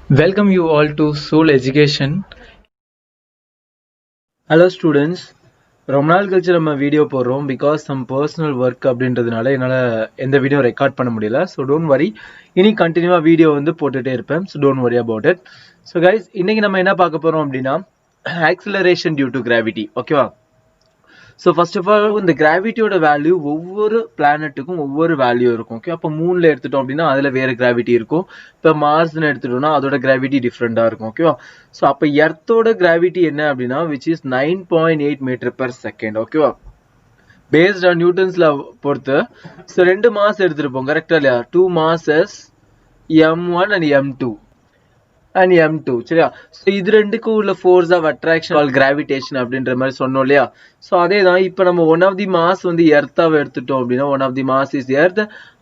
Welcome you all to Soul Education. Hello students. ரொம்ப நாள் கழிச்சு நம்ம வீடியோ போடுறோம் பிகாஸ் சம் பர்சனல் ஒர்க் அப்படின்றதுனால என்னால் எந்த வீடியோ ரெக்கார்ட் பண்ண முடியல. ஸோ டோன்ட் வரி, இனி கண்டினியூவாக வீடியோ வந்து போட்டுகிட்டே இருப்பேன். So don't worry about it. So guys, இன்னைக்கு நம்ம என்ன பார்க்க போகிறோம் அப்படின்னா ஆக்சிலரேஷன் டியூ டு கிராவிட்டி. ஓகேவா? ஸோ ஃபர்ஸ்ட் ஆஃப் ஆல் இந்த கிராவிட்டியோட வேல்யூ ஒவ்வொரு பிளானட்டுக்கும் ஒவ்வொரு வேல்யூ இருக்கும். ஓகே, அப்போ மூணில் எடுத்துட்டோம் அப்படின்னா அதில் வேறு கிராவிட்டி இருக்கும். இப்போ மார்ஸ்னு எடுத்துட்டோம்னா அதோட கிராவிட்டி டிஃப்ரெண்டாக இருக்கும். ஓகேவா? ஸோ அப்போ எர்த்தோட கிராவிட்டி என்ன அப்படின்னா which is 9.8 metre per second. ஓகேவா? பேஸ்ட் ஆன் நியூட்டன்ஸ்ல பொறுத்து ஸோ ரெண்டு மாஸ் எடுத்துருப்போம், கரெக்டா இல்லையா? 2 masses M1 and M2 and M2. சரியா? ஸோ இது ரெண்டுக்கும் உள்ள force of attraction or gravitation அப்படின்ற மாதிரி சொன்னோம் இல்லையா? ஸோ அதே தான் இப்போ நம்ம ஒன் ஆஃப் தி மாஸ் வந்து எர்த்தாவை எடுத்துட்டோம் அப்படின்னா one of the mass is earth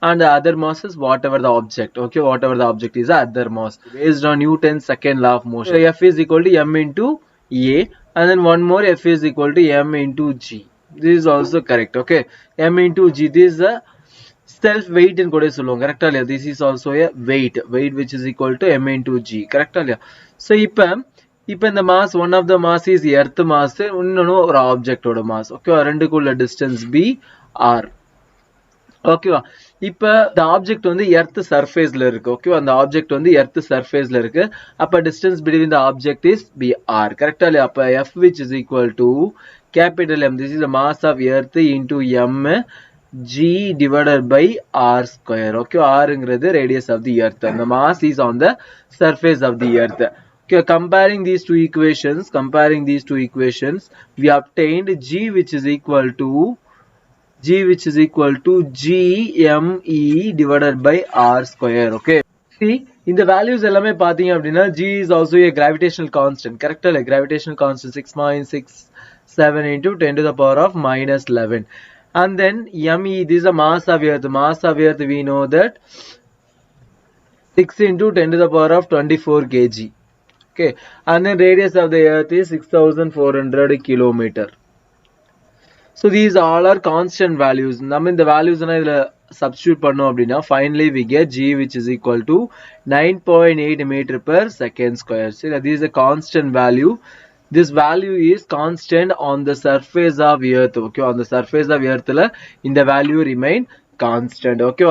and other mass is whatever the object. Okay, whatever the object is other mass based on Newton's second law of motion. F is equal to M into A and then one more F is equal to M into G. This is also correct. Okay, M into G, this is a self weight in கூட சொல்லுவோம், கரெக்டா இல்லையா? This is also a weight which is equal to M into G, கரெக்டா இல்லையா? So இப்போ இந்த mass one of the mass is earth mass, இன்னொன்னு ஒரு ஆப்ஜெக்டோட மாஸ். ஓகேவா? ரெண்டுக்குள்ள டிஸ்டன்ஸ் பி ஆர். ஓகேவா? இப்போ இந்த ஆப்ஜெக்ட் வந்து எர்த் சர்ஃபேஸ்ல இருக்கு. ஓகேவா? அந்த ஆப்ஜெக்ட் வந்து எர்த் சர்ஃபேஸ்ல இருக்கு. அப்ப distance between the object is be R, கரெக்டா இல்லையா? அப்ப F which is equal to capital M, this is the mass of earth into M G divided by R square. Okay, R is radius of the earth and the mass is on the surface of the earth. Okay, comparing these two equations, we obtained G which is equal to GME divided by R square. Okay, see in the values ellame pathinga appadina G is also a gravitational constant, correct? Like gravitational constant 6.67 into 10 to the power of minus 11. And then ME, this is the mass of earth. Mass of earth we know that 6 into 10 to the power of 24 kg. Okay, and then radius of the earth is 6400 kilometer. So these all are constant values. Nam in the values na substitute pannom appadina finally we get G which is equal to 9.8 meter per second square. See, this is a constant value. This value is constant on the surface of earth. Okay, on the surface of earth la in the value remain constant. Okay,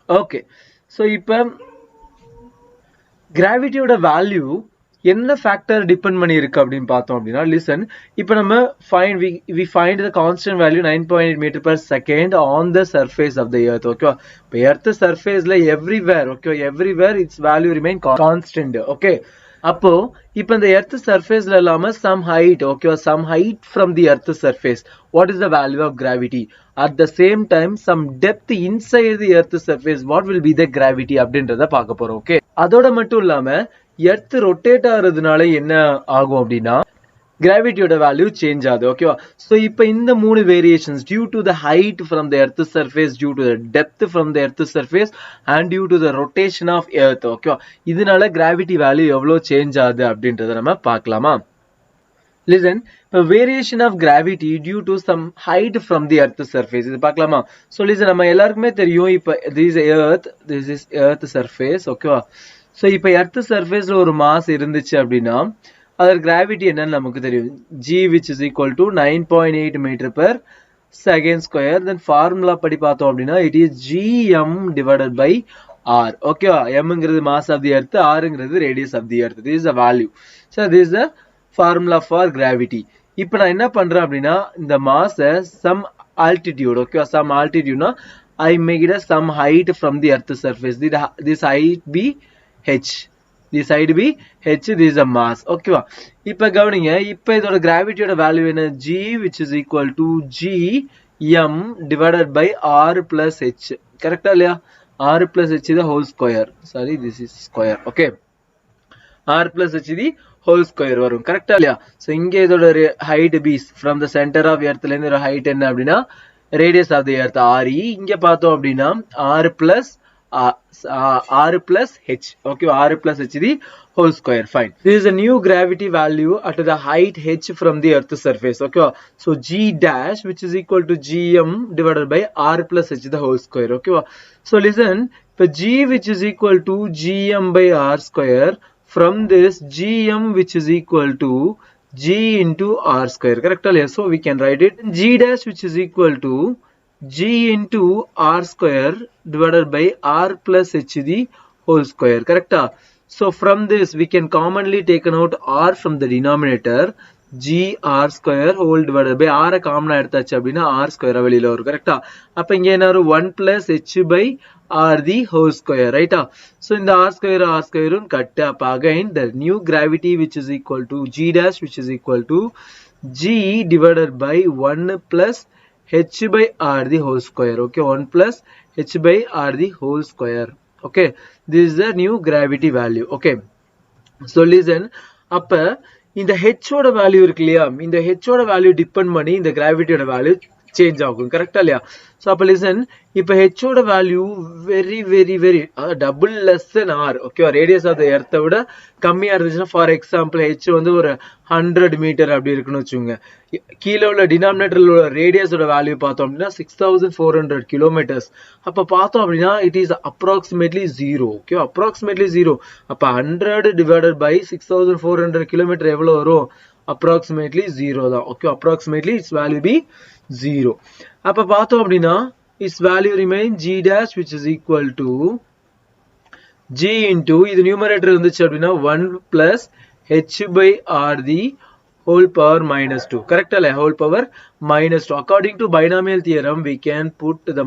okay. So ipa gravity oda value என்ன factor depend பண்ணி இருக்கு அப்படின்னு பார்த்தோம் அப்படின்னா listen, இப்போ நம்ம we find the constant value 9.8 meter per second on the surface of the earth. Okay, இப்போ earth சர்ஃபேஸ்ல everywhere it's value remain constant. Okay, அப்போ இப்போ இந்த எர்த் சர்ஃபேஸ்ல இல்லாம some height, okay, some height from the earth surface, what is the value of gravity? At the same time some depth inside the earth surface, what will be the gravity அப்படின்றத பார்க்க போறோம். Okay, அதோட மட்டும் இல்லாம earth rotate ஆகிறதுனால என்ன ஆகும் அப்படின்னா கிராவிட்டியோட வேல்யூ சேஞ்ச் ஆகுது. ஓகேவா? ஸோ இப்போ இந்த மூணு variations due to the height from the earth surface, due to the depth from the earth surface and due to the rotation of earth. ஓகேவா? இதனால கிராவிட்டி வேல்யூ எவ்வளோ சேஞ்ச் ஆகுது அப்படின்றத நம்ம பார்க்கலாமா? லிசன், இப்போ variation of gravity due to some height from the earth surface, இது பார்க்கலாமா? ஸோ லிசன், நம்ம எல்லாருக்குமே தெரியும் இப்போ திஸ் இஸ் எர்த் சர்ஃபேஸ். ஓகேவா? ஸோ இப்போ எர்த் சர்ஃபேஸ்ல ஒரு மாஸ் இருந்துச்சு அப்படின்னா அதோட கிராவிட்டி என்னன்னு நமக்கு தெரியும். G which is equal to 9.8 meter per second square. Then formula படி பார்த்தோம் அப்படின்னா it is GM divided by R. ஓகேவா? Mங்கிறது mass of the earth, Rங்கிறது radius of the earth. This is the value. So this is the formula for gravity. இப்போ நான் என்ன பண்றேன் அப்படின்னா இந்த mass some altitude, okay, some altitude na I make it as some height from the earth surface. This height be H, this side be H, this is a mass. Okay, இப்போ கவனிங்க, இப்போ இதோட கிராவிட்டியோட வேல்யூ என்ன? G which is equal to GM divided by R plus H, கரெக்டா இல்லையா? R plus H is the whole square. Sorry, this is square. Okay, R plus H the whole square வரும், கரெக்டா இல்லையா? ஸோ இங்க இதோட height B from the center of earthல இருந்து ஒரு height என்ன அப்படின்னா radius of the earth RE. இங்க பார்த்தோம் அப்படின்னா R plus H. Okay, R plus H the whole square. Fine. This is a new gravity value at the height H from the earth surface. Okay, so G dash which is equal to GM divided by R plus H the whole square. Okay, so listen, இப்போ g which is equal to gm by r square. From this gm which is equal to g into r square. Correct? So we can write it g dash which is equal to g into r square divided by r plus h the whole square. Correct? So from this we can commonly take out r from the denominator. G r square whole divided by r common எடுத்தாச்சு அப்படினா r square வெளியில வரும். கரெக்ட்டா? அப்ப இங்க என்ன வரும் 1 plus h by r the whole square. ரைட்டா? So இந்த r square cut. அப்ப again the new gravity which is equal to g dash which is equal to g divided by 1 plus h by r the whole square. Okay, 1 plus h by r the whole square. Okay, this is the new gravity value. Okay, so listen, அப்ப இந்த h ஓட value இருக்கு இல்லையா, இந்த h ஓட value depend பண்ணி இந்த கிராவிட்டியோட value change ஆகும். கரெக்ட்டா இல்லையா? சோ அப்ப லிசன், இப்ப h ஓட value very double less than r. Okay, radius of the earth விட கம்மியா இருந்துச்சுன்னா ஃபார் எக்ஸாம்பிள் h வந்து ஒரு 100 மீட்டர் அப்படி இருக்குன்னு வச்சுங்க. கீழே உள்ள டினாமினேட்டர்ல உள்ள ரேடியஸோட வேல்யூ பார்த்தோம் அப்படின்னா 6400 கிலோமீட்டர்ஸ். அப்ப பார்த்தோம் அப்படின்னா it is approximately 0. Okay, approximately 0. அப்ப 100 டிவைடட் பை 6400 கிலோமீட்டர் எவ்வளவு வரும்? அப்ராக்சிமேட்லி 0 தான். Okay, approximately its value be 0. அப்ப பார்த்தோம் அப்படின்னா its value remain g dash which is equal to g into இது numerator இருந்துச்சு அப்படின்னா 1 plus h by r the whole power minus 2. correct அல்ல? whole power minus 2. according to binomial theorem we can put the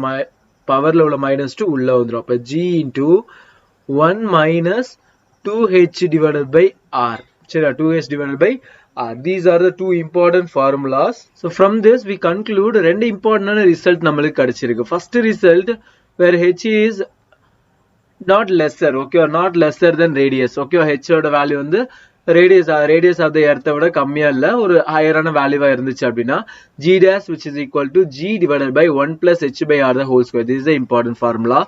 power உள்ள minus 2 உள்ள வந்துரும். அப்ப g into 1 minus 2h divided by r. சரி, 2h divided by r. These are the two important formulas. So from this we conclude ரெண்டு important result நம்மளுக்கு கிடைச்சிருக்கு. First result where h is not lesser, okay, or not lesser than radius. Okay, h ஓட value வந்து radius of the earth விட கம்மியா இல்ல, ஒரு ஹையரான வேல்யூவா இருந்துச்சு அப்படின்னா g dash which is equal to g divided by 1 plus h by r the whole square. This is the important formula.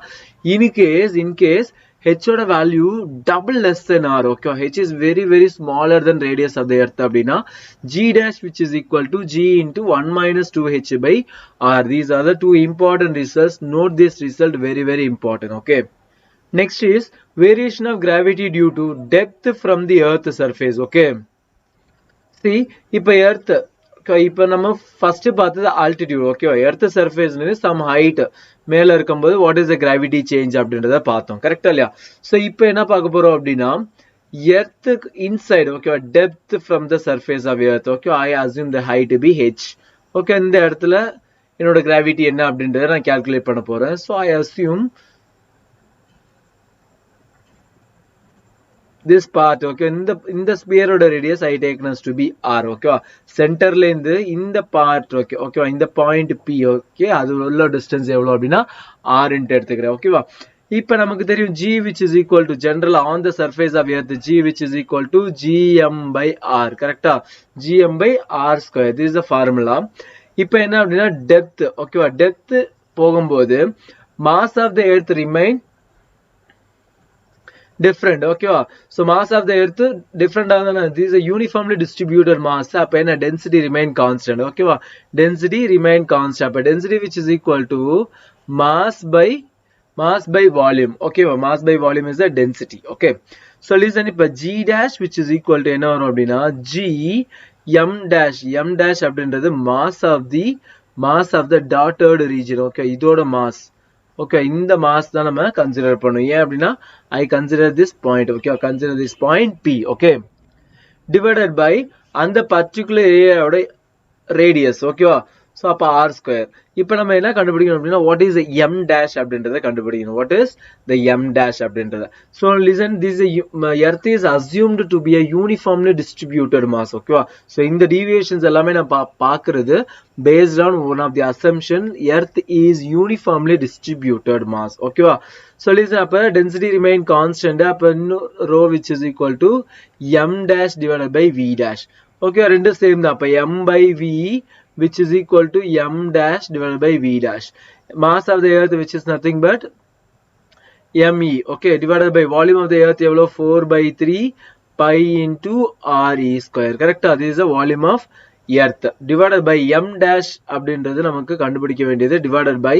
In case h oda value double less than r. okay, h is very smaller than radius of the earth அப்படினா g dash which is equal to g into 1 minus 2h by r. These are the two important results. Note this result, very important. Okay, next is variation of gravity due to depth from the earth surface. Okay, see இப்ப earth இப்ப நம்ம first பார்த்தது altitude. Okay, earth சர்ஃபேஸ்ல some height மேல இருக்கும்போது what is the gravity change அப்படின்றத பார்த்தோம். கரெக்ட்டா இல்லையா? சோ இப்போ என்ன பார்க்க போறோம் அப்படினா earth inside. Okay, depth from the surface of earth. Okay, I assume the height be h. Okay, இந்த இடத்துல என்னோட gravity என்ன அப்படின்றத நான் கால்குலேட் பண்ண போறேன். So I assume this part. okay, இந்த sphere oda radius I taken as to be r. okay, சென்டர்ல இருந்து இந்த part. okay, இந்த point p. okay, அது உள்ள distance எவ்வளவு அப்படினா r ன்னு எடுத்துக்கிறேன். ஓகேவா? இப்போ நமக்கு தெரியும் g which is equal to general on the surface of earth, g which is equal to gm by r. கரெக்ட்டா? gm by r square. this is the formula. இப்போ என்ன அப்படினா depth. ஓகேவா? depth போகும்போது mass of the earth remain different. okay, so mass of the earth different. This is a uniformly distributed mass. அப்ப என்ன density remain constant. okay, density remain constant. அப்ப density which is equal to mass by volume. okay, mass by volume is the density. okay, so listen, இப்ப g dash which is equal to என்ன வரும் அப்படினா g m dash அப்படின்றது mass of the dotted region. okay, இதோட mass. okay, இந்த mass தான் நம்ம consider பண்ணோம். ஏன் அப்படினா I consider this point. okay, consider this point p. okay, divided by அந்த particular area ஓட radius. okay, so அப்ப r square. இப்போ நம்ம என்ன கண்டுபிடிக்கணும் அப்படினா what is the m dash அப்படின்றத கண்டுபிடிக்கணும். what is the m dash அப்படின்றத. so listen, this earth is assumed to be a uniformly distributed mass. okay, so இந்த deviations எல்லாமே நான் பார்க்கிறது based on one of the assumption earth is uniformly distributed mass. okay, so listen, அப்ப density remain constant. அப்ப rho which is equal to m dash divided by v dash. okay, ரெண்டு same தான். அப்ப m by v which is equal to m dash divided by v dash. mass of the earth which is nothing but me. okay, divided by volume of the earth எவ்வளோ 4/3 pi into re square. correct? this is the volume of earth divided by m dash அப்படின்றது நமக்கு கண்டுபிடிக்க வேண்டியது divided by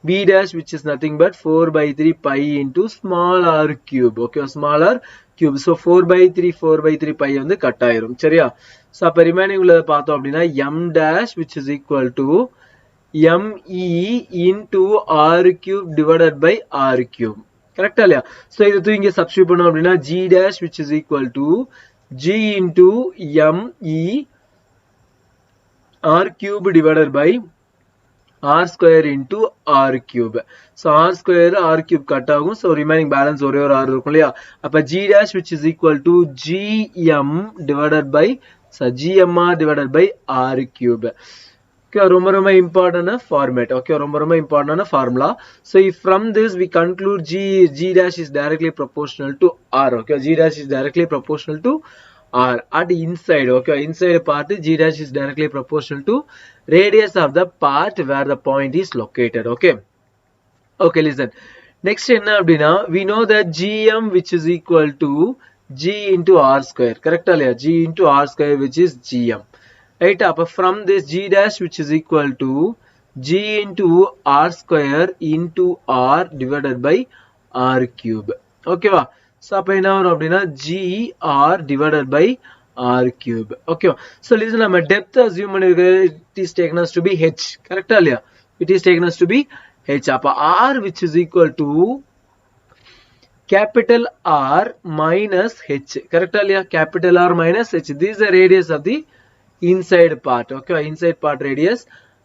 b dash which is nothing but 4/3 pi into small r cube. Okay small r cube. so 4/3 pi வந்து cut ஆயிரும் சரியா. So அப்ப remaining உள்ளத பார்த்தோம் அப்படினா m dash which is equal to me into r cube divided by r cube. கரெக்ட்டா இல்லையா? So இத தூக்கி சப்ஸ்டிட்யூட் பண்ணோம் அப்படினா g dash which is equal to g into me r cube divided by r square into r cube. So r square r cube cut ஆகும். So remaining balance ஒரே ஒரு r இருக்கும் இல்லையா? அப்ப g dash which is equal to gm divided by gmr divided by r cube. Okay, ரொம்ப important format. Okay, ரொம்ப important formula. So if from this we conclude g dash is directly proportional to r. Okay, g dash is directly proportional to r at inside. Okay, inside part g dash is directly proportional to radius of the part where the point is located. Okay, listen. Next enna appadina we know that gm which is equal to g into r square. Correct alaya? G into r square which is gm. Right, up from this g dash which is equal to g into r square into r divided by r cube. Okay va? So அப்ப என்ன வரும் அப்படினா gr divided by r cube. Okay, so listen, நம்ம depth assume பண்ணிருக்கு, it is taken as to be h. correct இல்லையா? it is taken as to be h. அப்ப r which is equal to capital R minus h. correct இல்லையா? capital R minus h. This is the radius of the inside part. Okay, inside part radius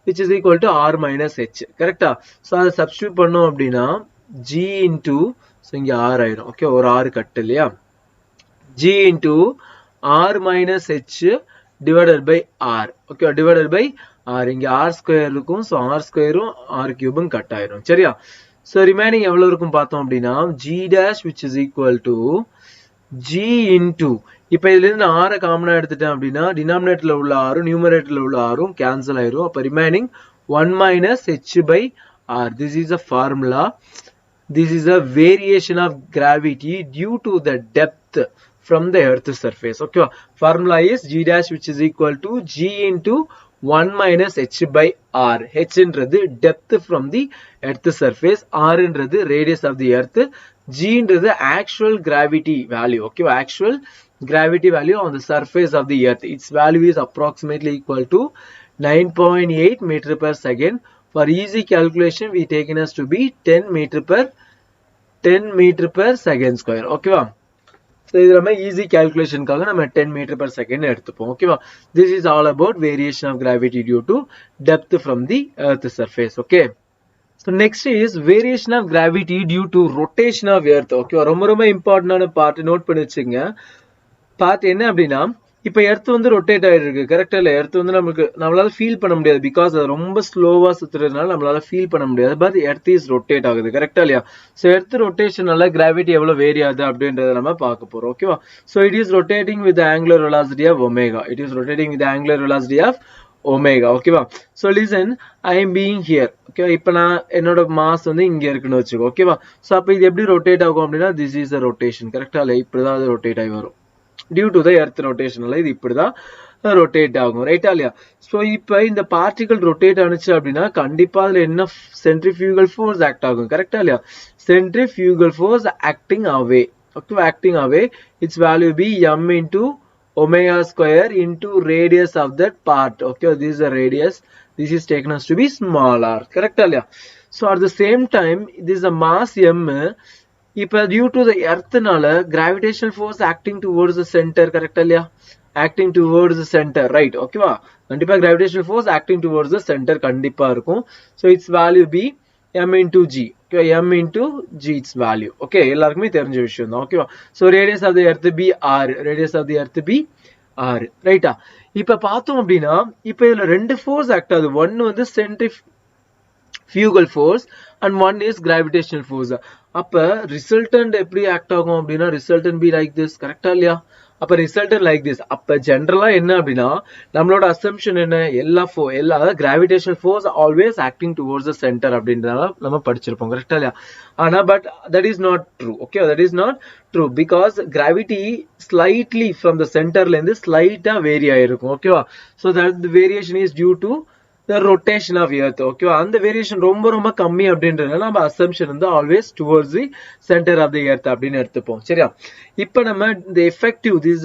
which is equal to r minus h. correct? So அதை substitute பண்ணோம் அப்படினா g into so இங்க r ஆயிடும். Okay, ஒரு r cut இல்லையா? g into r minus h divided by r. Okay, divided by r. இங்க r square இருக்கும். so r squareம் r cubeம் cut ஆயிடும் சரியா. so remaining எவ்வளவு இருக்கும் பார்த்தோம் அப்படினா g dash which is equal to g into இப்ப இதுல இருந்து r காமனா எடுத்துட்டேன் அப்படினா டினாமினேட்டர்ல உள்ள r நியூமரேட்டர்ல உள்ள r கேன்சல் ஆயிரும். அப்ப remaining 1 minus h by r. this is a formula. This is a variation of gravity due to the depth from the earth's surface. Okay, formula is g dash which is equal to g into 1 minus h by r. h என்றது depth from the earth's surface, r என்றது radius of the earth, g என்றது actual gravity value. Okay, actual gravity value on the surface of the earth. Its value is approximately equal to 9.8 meter per second. For easy calculation we taken as to be 10 meter per second square. Okay va? So இது நம்ம easy calculation காக நம்ம 10 meter per second எடுத்துப்போம். Okay va? This is all about variation of gravity due to depth from the earth surface. Okay, so next is variation of gravity due to rotation of earth. Okay, ரொம்ப important ஆன part note பண்ணி வச்சுங்க. part என்ன அப்படினா இப்ப earth வந்து rotate ஆயிட்டு இருக்கு. கரெக்ட்டா இல்ல? எர்த் வந்து நம்மளால ஃபீல் பண்ண முடியாது பிகாஸ் அது ரொம்ப ஸ்லோவா சுத்துறதுனால நம்மளால ஃபீல் பண்ண முடியாது. பட் எர்த் இஸ் ரொட்டேட் ஆகுது. கரெக்ட்டா இல்லையா? சோ எர்த் ரொட்டேஷனால கிராவிட்டி எவ்வளவு வேரி ஆகுது அப்படின்றத நம்ம பார்க்க போறோம். ஓகேவா? So it is rotating with angular velocity of omega. It is rotating with angular velocity of omega. ஓகேவா? So listen, I am being here. Okay, இப்ப நான் என்னோட மாஸ் வந்து இங்க இருக்குன்னு வச்சுக்கோ. ஓகேவா? சோ அப்ப இது எப்படி ரொட்டேட் ஆகும் அப்படின்னா திஸ் இஸ் a ரொட்டேஷன். கரெக்ட்டா இல்ல? இப்படிதான் அது ரொட்டேட் ஆகி வரும். டியூ டு த எர்த் ரொட்டேஷனால இது இப்படிதான் ரொட்டேட் ஆகும். ரைட்டா இல்லையா? சோ இப்ப இந்த பார்ட்டிகல் ரொட்டேட் ஆனிச்சு அப்படின்னா கண்டிப்பா அதுல என்ன சென்ட்ரிஃபியூகல் ஃபோர்ஸ் ஆக்ட் ஆகும். கரெக்டா இல்லையா? Centrifugal force acting away. Okay, acting away. Its value be m into omega square into radius of that part. Okay, this is a radius. This is taken as to be small r. கரெக்டா இல்லையா? So at the same time this is a mass m. இப்ப due to the earth நால gravitational force acting towards the center. கரெக்டா இல்லையா? acting towards the center, right? ஓகேவா? கண்டிப்பா gravitational force acting towards the center கண்டிப்பா இருக்கும். so its value be m into g. okay, m into g its value. okay, எல்லாருக்குமே தெரிஞ்ச விஷயம் தான். ஓகேவா? so radius of the earth be r. radius of the earth be r. ரைட்டா? இப்ப பார்த்தோம் அப்படின்னா இப்ப இதுல ரெண்டு ஃபோர்ஸ் ஆக்ட் ஆகுது. ஒன்னு வந்து centrifugal force and one is gravitational force. அப்ப ரிசல்டன்ட் எப்படி ஆக்ட் ஆகும் அப்படின்னா ரிசல்டன்ட் பி லைக் திஸ், கரெக்டா இல்லையா? அப்ப ரிசல்டன்ட் லைக் திஸ். அப்ப ஜெனரலா என்ன அப்படின்னா நம்மளோட அசம்ஷன் என்ன, அதாவது gravitational force always acting towards the centre அப்படின்றத நம்ம படிச்சிருப்போம், கரெக்டா இல்லையா? ஆனா but that is not true. Okay, that is not true because gravity slightly from the சென்டர்ல இருந்து ஸ்லைட்டா வேரி ஆயிருக்கும். ஓகேவா? So that variation is due to the rotation of earth. Okay, and the variation ரொம்ப கம்மி அப்படின்றதுனால நம்ம assumption வந்து always towards the center of the earth அப்படின்னு எடுத்துப்போம். சரியா? இப்போ நம்ம the effective, this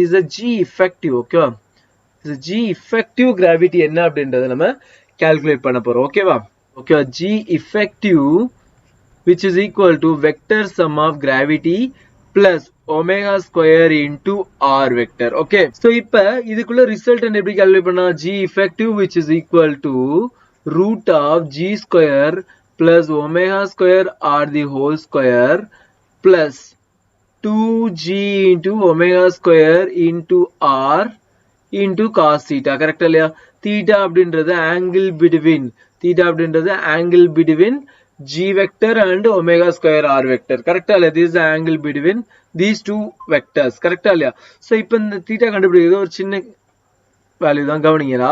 is a G effective. Okay, this G effective gravity என்ன அப்படின்றத நம்ம calculate பண்ண போறோம். ஓகேவா? Okay, G effective which is equal to vector sum of gravity plus omega square into r vector. Okay, so இப்ப இதுக்குள்ள resultant எப்படி calculate பண்ணா, G effective which is equal to root of G square plus omega square r the whole square plus 2G into omega square into r into cos theta. correct இல்லையா? theta அப்படின்றது angle between G vector and omega square r vector. correct இல்லையா? this is the angle between these two vectors. correct இல்லையா? so இப்போ இந்த theta கண்டுபிடிக்கிறது ஒரு சின்ன value தான், கவனிங்களா?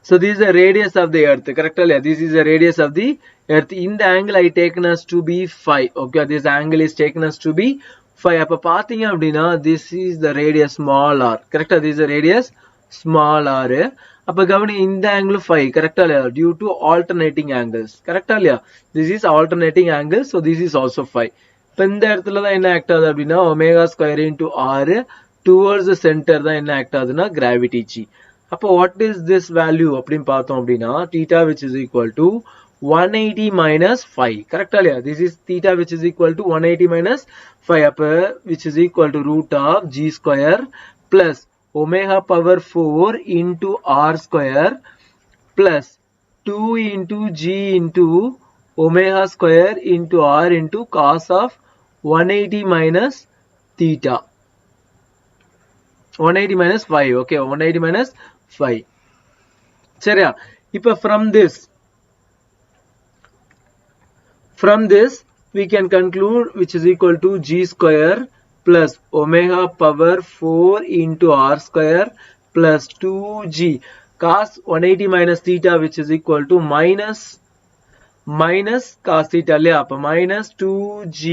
so this is the radius of the earth. correct இல்லையா? this is the radius of the earth. இந்த angle I taken as to be phi. okay, this angle is taken as to be phi. அப்ப பாத்தீங்க அப்படின்னா this is the radius small r. correct, this is the radius small r. அப்ப கவனி இந்த angle phi. correct இல்லையா? due to alternating angles. correct இல்லையா? this is alternating angle, so this is also phi. இப்ப இந்த இடத்துல தான் என்ன ஆக்ட் ஆகுது அப்படின்னா omega square into r towards the center தான் என்ன ஆக்ட் ஆகுதுன்னா gravity G. அப்போ what is this value அப்படின்னு பார்த்தோம் அப்படின்னா theta which is equal to 180 minus phi. correct இல்லையா? this is theta which is equal to 180 minus phi. அப்ப which is equal to root of G square plus omega power 4 into r square plus 2 into G into omega square into r into cos of 180 minus theta. 180 minus phi. okay, 180 minus phi. சரியா? இப்ப from this we can conclude which is equal to G square plus omega power 4 into r square plus 2G cos 180 minus theta which is equal to minus cos theta இல்லையா? அப்ப minus 2G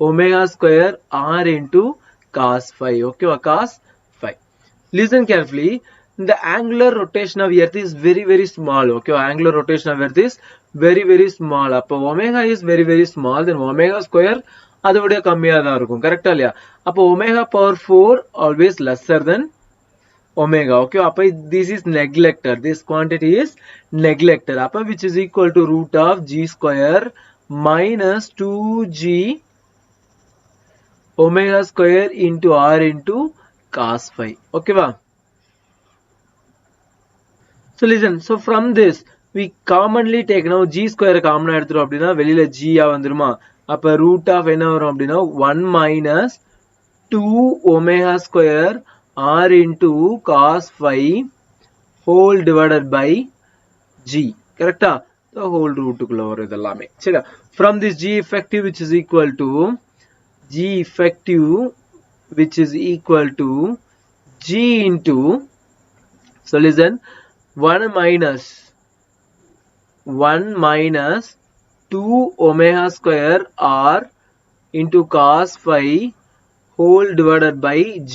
omega square r into cos phi. okay, cos phi. listen carefully. The angular rotation of earth is very small. okay, angular rotation of earth is very small. அப்ப omega is very small, then omega square அதை விட கம்மியா தான் இருக்கும். கரெக்டா இல்லையா? அப்ப omega power 4 always lesser than omega. okay, அப்ப this is neglected, this quantity is neglected. அப்ப which is equal to root of G square minus 2G omega square into r into cos phi. okay வா? so listen, so from this we commonly take now G square காமனா எடுத்துறோம் அப்படின்னா வெளியில G ஆ வந்துருமா? அப்ப root of என்ன வரும் அப்படின்னா 1 minus 2 omega square r into cos phi whole divided by G. correct? the whole root குள்ள வரும் இதெல்லாமே. சரியா? from this G effective which is equal to G into, so listen, 1 minus 2 omega square r into cos phi whole divided by G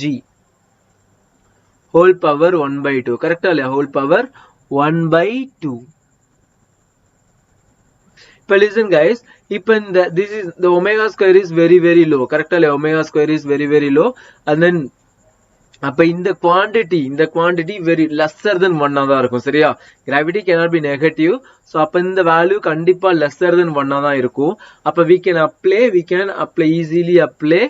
whole power 1 by 2. correct இல்லையா? whole power 1 by 2. இப்ப listen guys, இப்ப இந்த this is the omega square is very low. correct இல்லையா? omega square is very low, and then அப்ப இந்த quantity very lesser than 1 தான் இருக்கும். சரியா? gravity cannot be negative, so அப்ப இந்த value கண்டிப்பா lesser than 1 தான் இருக்கும். அப்ப we can easily apply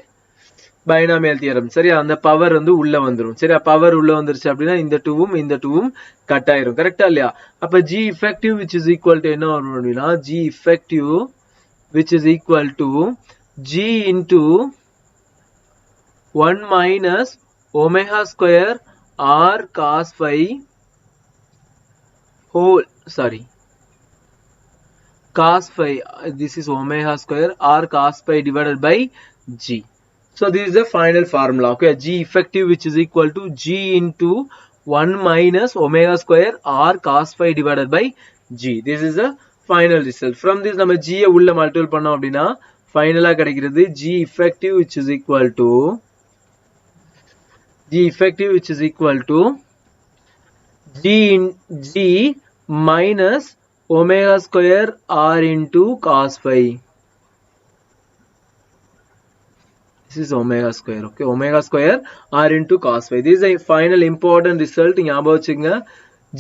binomial theorem. சரியா? அந்த பவர் வந்து உள்ள வந்துரும். சரியா? பவர் உள்ள வந்துருச்சு அப்படின்னா இந்த 2ம் கட் ஆயிரும். கரெக்ட்டா இல்லையா? அப்ப G effective which is equal to என்ன வரும் அப்படின்னா G effective which is equal to G into 1 minus omega square r cos phi whole cos phi, this is omega square or cos pi divided by g. So this is the final formula. Okay, g effective which is equal to g into 1 minus omega square or cos phi divided by g. This is the final result. From this நம்ம g உள்ள multiple பண்ணோம் அப்படினா ஃபைனலா கிடைக்கிறது g effective which is equal to g minus omega square r into cos phi. This is omega square. Okay, omega square r into cos phi. This is a final important result. ஞாபகம் வச்சுங்க.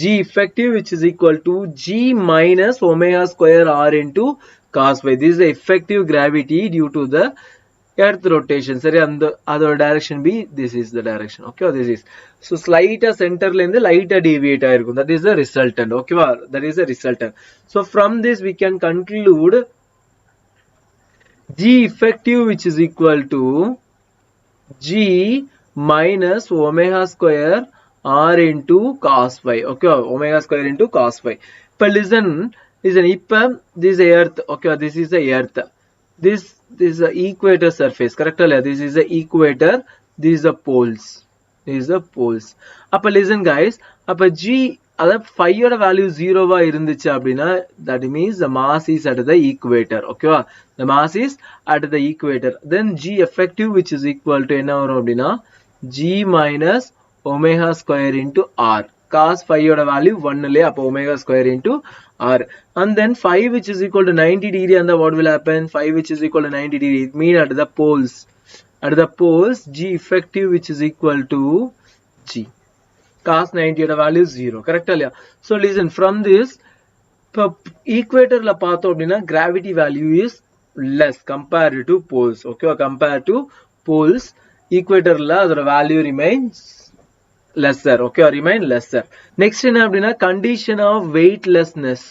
G effective which is equal to g minus omega square r into cos phi. This is the effective gravity due to the earth rotation. Sari other direction be, this is the direction. Okay, this is so slight center la inda light deviate aayirukkum. That is the resultant. Okay, that is the resultant. So from this we can conclude g effective which is equal to g minus omega square r into cos phi. Okay, omega square into cos phi. But listen, ipa this is earth. Okay, this is the earth. This is the equator surface. Correct? This is the equator. This is the poles. Appa listen guys. Appa g that phi oda value 0 va irundichu appadina, that means the mass is at the equator. Okay, the mass is at the equator. Then g effective which is equal to enna varum appadina g minus omega square into r. Cos phi oda value 1 le, appo omega square into r. And then phi which is equal to 90 degree, and what will happen? Phi which is equal to 90 degree, it means at the poles. At the poles, g effective which is equal to g. Cos 90 oda value 0. Correct? So listen, from this equator la paatho appadina gravity value is less compared to poles. Okay, compared to poles, equator la adha value remains lesser. Okay, remain lesser. Next enna appadina condition of weightlessness.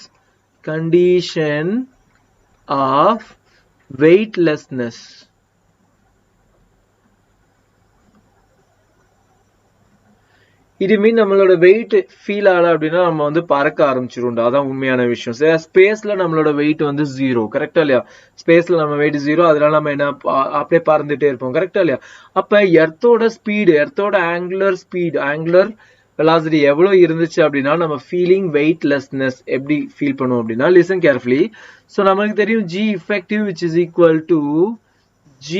இது மீன் நம்மளோட weight feel ஆகல அப்படின்னா நம்ம வந்து பறக்க ஆரம்பிச்சிருவோம். அதான் உண்மையான விஷயம். ஸ்பேஸ்ல நம்மளோட weight வந்து 0. கரெக்டா இல்லையா? ஸ்பேஸ்ல நம்ம weight 0, அதனால நம்ம என்ன அப்படியே பறந்துட்டே இருப்போம். கரெக்டா இல்லையா? அப்ப எர்த்தோட ஸ்பீடு, எர்த்தோட ஆங்குலர் வெலாசிட்டி எவ்வளவு இருந்துச்சு அப்படின்னா நம்ம ஃபீலிங் வெயிட்லெஸ்னஸ் எப்படி ஃபீல் பண்ணுவோம் அப்படின்னா, லிசன் கேர்ஃபுல்லி. ஸோ நமக்கு தெரியும் g effective which is equal to g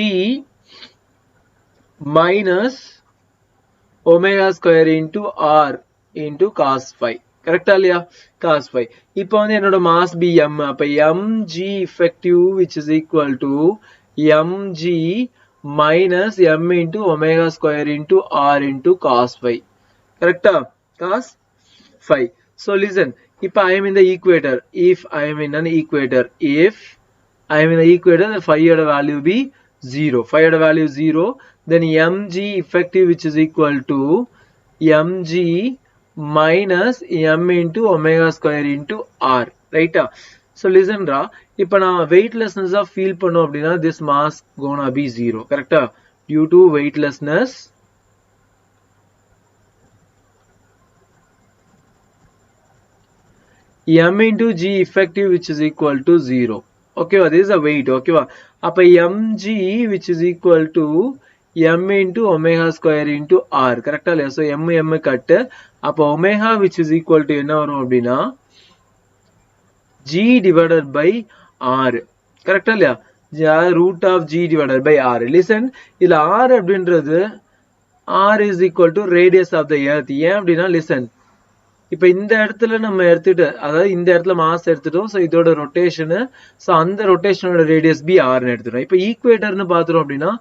minus omega square into r into cos phi. கரெக்டா இல்லையா? cos phi. இப்போ வந்து என்னோட மாஸ் பி m. அப்ப mg effective which is equal to mg minus m into omega square into r into cos phi. Correct? Cos phi. So listen, if I am in the equator, the phi oda value be 0. Phi oda value 0. Then mg effective which is equal to mg minus m into omega square into r. Right? So listen ra, ipa na weightlessness of feel pannom appadina this mass gonna be 0. Correct? Due to weightlessness, m into g effective which is equal to 0. Okay, this is a weight. Okay, appa mg which is equal to m into omega square into r. Correct? So m cut, appa omega which is equal to enna varum appadina g divided by r. Correct? Root of g divided by r. Listen, idla r அப்படின்றது r is equal to radius of the earth. ஏன் அப்படின்னா listen, இப்ப இந்த இடத்துல நம்ம எடுத்துட்டு, அதாவது இந்த இடத்துல மாஸ் எடுத்துட்டோம். சோ இதோட ரொட்டேஷன், சோ அந்த ரொட்டேஷனோட ரேடியஸ் பி ஆர்னு எடுத்துட்டோம். இப்ப ஈக்குவேட்டர்னு பாத்துறோம் அப்படின்னா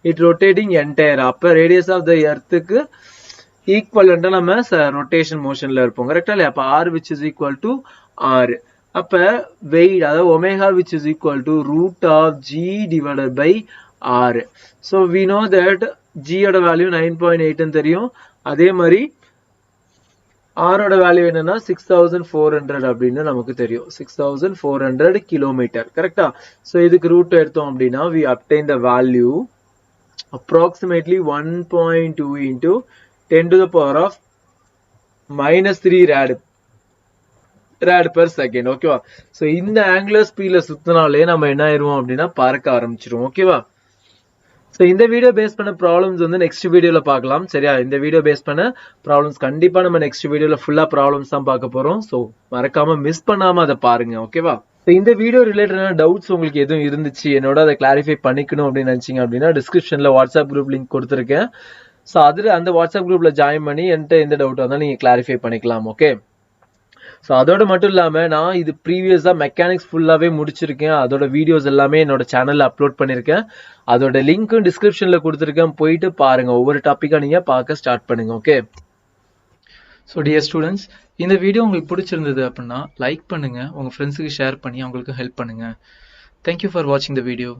இட் ரொட்டேட்டிங் என்டையர். அப்ப ரேடியஸ் ஆஃப் த எர்த்துக்கு ஈக்குவலண்டா நம்ம ரொட்டேஷன் மோஷன்ல இருப்போம். கரெக்டா இல்லையா? அப்ப R which is equal to R. அப்ப வெயிட், அதாவது omega which is equal to root of G divided by R. So we know that G ஓட வேல்யூ 9.8 தெரியும். அதே மாதிரி r ஓட வேல்யூ என்னன்னா 6400 அப்படின்னு நமக்கு தெரியும். 6400 கிலோமீட்டர். கரெக்டா? சோ இதுக்கு ரூட் எடுத்தோம் அப்படின்னா we obtain the value approximately 1.2 into 10 to the power of -3 rad rad per second. ஓகேவா? சோ இந்த ஆங்குலர் ஸ்பீட்ல சுத்தினாலே நம்ம என்ன ஆயிருவோம் அப்படின்னா பறக்க ஆரம்பிச்சிரும். ஓகேவா? சோ இந்த வீடியோ பேஸ் பண்ண ப்ராப்ளம்ஸ் வந்து நெக்ஸ்ட் வீடியோல பார்க்கலாம். சரியா? இந்த வீடியோ பேஸ் பண்ண ப்ராப்ளம்ஸ் கண்டிப்பா நம்ம நெக்ஸ்ட் வீடியோல ஃபுல்லா ப்ராப்ளம்ஸ் தான் பார்க்க போறோம். சோ மறக்காம மிஸ் பண்ணாம அதை பாருங்க. ஓகேவா? இந்த வீடியோ ரிலேட்டடான டவுட்ஸ் உங்களுக்கு எதுவும் இருந்துச்சு, என்னோட அதை கிளாரிஃபை பண்ணிக்கணும் அப்படின்னு நினைச்சீங்க அப்படின்னா டிஸ்கிரிப்ஷன்ல வாட்ஸ்அப் குரூப் லிங்க் கொடுத்துருக்கேன். ஸோ அதுல அந்த வாட்ஸ்அப் குரூப்ல ஜாயின் பண்ணி என்கிட்ட எந்த டவுட் வந்தாலும் நீங்க கிளாரிஃபை பண்ணிக்கலாம். ஓகே. ஸோ அதோட மட்டும் இல்லாம நான் இது ப்ரீவியஸா மெக்கானிக்ஸ் ஃபுல்லாவே முடிச்சிருக்கேன். அதோட வீடியோஸ் எல்லாமே என்னோட சேனல்ல அப்லோட் பண்ணிருக்கேன். அதோட லிங்க்கும் டிஸ்கிரிப்ஷன்ல கொடுத்துருக்கேன். போயிட்டு பாருங்க. ஒவ்வொரு டாபிக்கா நீங்க பார்க்க ஸ்டார்ட் பண்ணுங்க. ஓகே. ஸோ டியர் ஸ்டூடெண்ட்ஸ், இந்த வீடியோ உங்களுக்கு பிடிச்சிருந்தது அப்படின்னா லைக் பண்ணுங்க, உங்க ஃப்ரெண்ட்ஸுக்கு ஷேர் பண்ணி அவங்களுக்கு ஹெல்ப் பண்ணுங்க. தேங்க்யூ ஃபார் வாட்சிங் த வீடியோ.